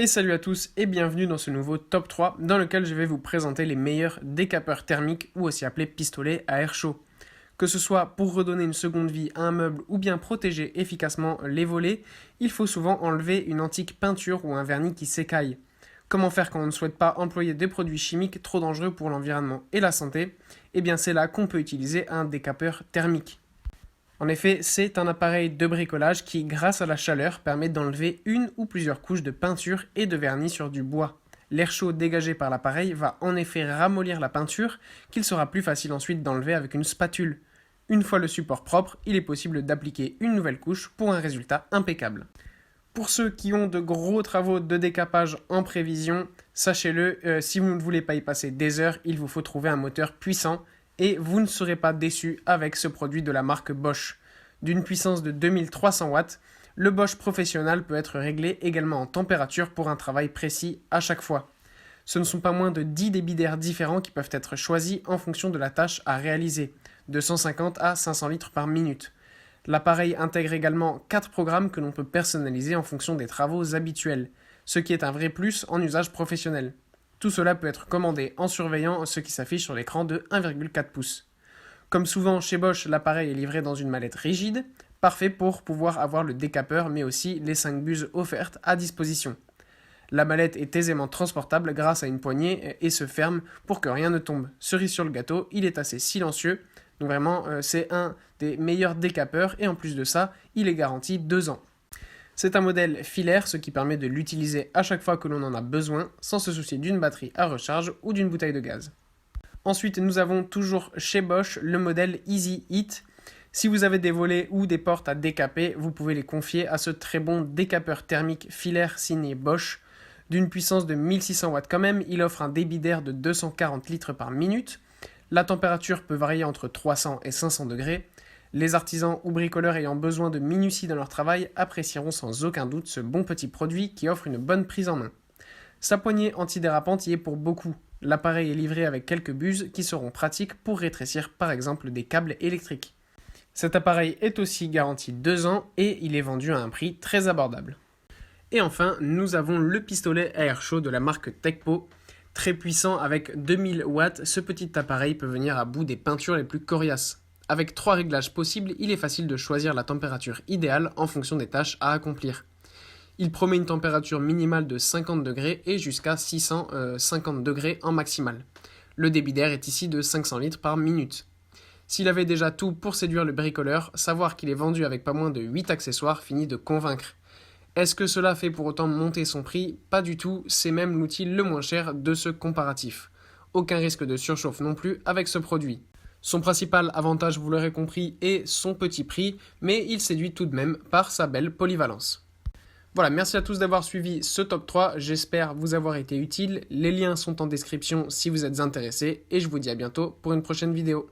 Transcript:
Et salut à tous et bienvenue dans ce nouveau top 3 dans lequel je vais vous présenter les meilleurs décapeurs thermiques ou aussi appelés pistolets à air chaud. Que ce soit pour redonner une seconde vie à un meuble ou bien protéger efficacement les volets, il faut souvent enlever une antique peinture ou un vernis qui s'écaille. Comment faire quand on ne souhaite pas employer des produits chimiques trop dangereux pour l'environnement et la santé? Eh bien c'est là qu'on peut utiliser un décapeur thermique. En effet, c'est un appareil de bricolage qui, grâce à la chaleur, permet d'enlever une ou plusieurs couches de peinture et de vernis sur du bois. L'air chaud dégagé par l'appareil va en effet ramollir la peinture, qu'il sera plus facile ensuite d'enlever avec une spatule. Une fois le support propre, il est possible d'appliquer une nouvelle couche pour un résultat impeccable. Pour ceux qui ont de gros travaux de décapage en prévision, sachez-le, si vous ne voulez pas y passer des heures, il vous faut trouver un moteur puissant et vous ne serez pas déçu avec ce produit de la marque Bosch. D'une puissance de 2300 watts, le Bosch professionnel peut être réglé également en température pour un travail précis à chaque fois. Ce ne sont pas moins de 10 débits d'air différents qui peuvent être choisis en fonction de la tâche à réaliser, de 150 à 500 litres par minute. L'appareil intègre également 4 programmes que l'on peut personnaliser en fonction des travaux habituels, ce qui est un vrai plus en usage professionnel. Tout cela peut être commandé en surveillant ce qui s'affiche sur l'écran de 1,4 pouces. Comme souvent chez Bosch, l'appareil est livré dans une mallette rigide, parfait pour pouvoir avoir le décapeur mais aussi les 5 buses offertes à disposition. La mallette est aisément transportable grâce à une poignée et se ferme pour que rien ne tombe. Cerise sur le gâteau, il est assez silencieux, donc vraiment c'est un des meilleurs décapeurs et en plus de ça, il est garanti 2 ans. C'est un modèle filaire, ce qui permet de l'utiliser à chaque fois que l'on en a besoin, sans se soucier d'une batterie à recharge ou d'une bouteille de gaz. Ensuite, nous avons toujours chez Bosch le modèle Easy Heat. Si vous avez des volets ou des portes à décaper, vous pouvez les confier à ce très bon décapeur thermique filaire signé Bosch. D'une puissance de 1600 watts quand même, il offre un débit d'air de 240 litres par minute. La température peut varier entre 300 et 500 degrés. Les artisans ou bricoleurs ayant besoin de minutie dans leur travail apprécieront sans aucun doute ce bon petit produit qui offre une bonne prise en main. Sa poignée antidérapante y est pour beaucoup. L'appareil est livré avec quelques buses qui seront pratiques pour rétrécir par exemple des câbles électriques. Cet appareil est aussi garanti 2 ans et il est vendu à un prix très abordable. Et enfin, nous avons le pistolet à air chaud de la marque Tekpo. Très puissant avec 2000 watts, ce petit appareil peut venir à bout des peintures les plus coriaces. Avec 3 réglages possibles, il est facile de choisir la température idéale en fonction des tâches à accomplir. Il promet une température minimale de 50 degrés et jusqu'à 650 degrés en maximal. Le débit d'air est ici de 500 litres par minute. S'il avait déjà tout pour séduire le bricoleur, savoir qu'il est vendu avec pas moins de 8 accessoires finit de convaincre. Est-ce que cela fait pour autant monter son prix? Pas du tout, c'est même l'outil le moins cher de ce comparatif. Aucun risque de surchauffe non plus avec ce produit. Son principal avantage, vous l'aurez compris, est son petit prix, mais il séduit tout de même par sa belle polyvalence. Voilà, merci à tous d'avoir suivi ce top 3, j'espère vous avoir été utile. Les liens sont en description si vous êtes intéressés, et je vous dis à bientôt pour une prochaine vidéo.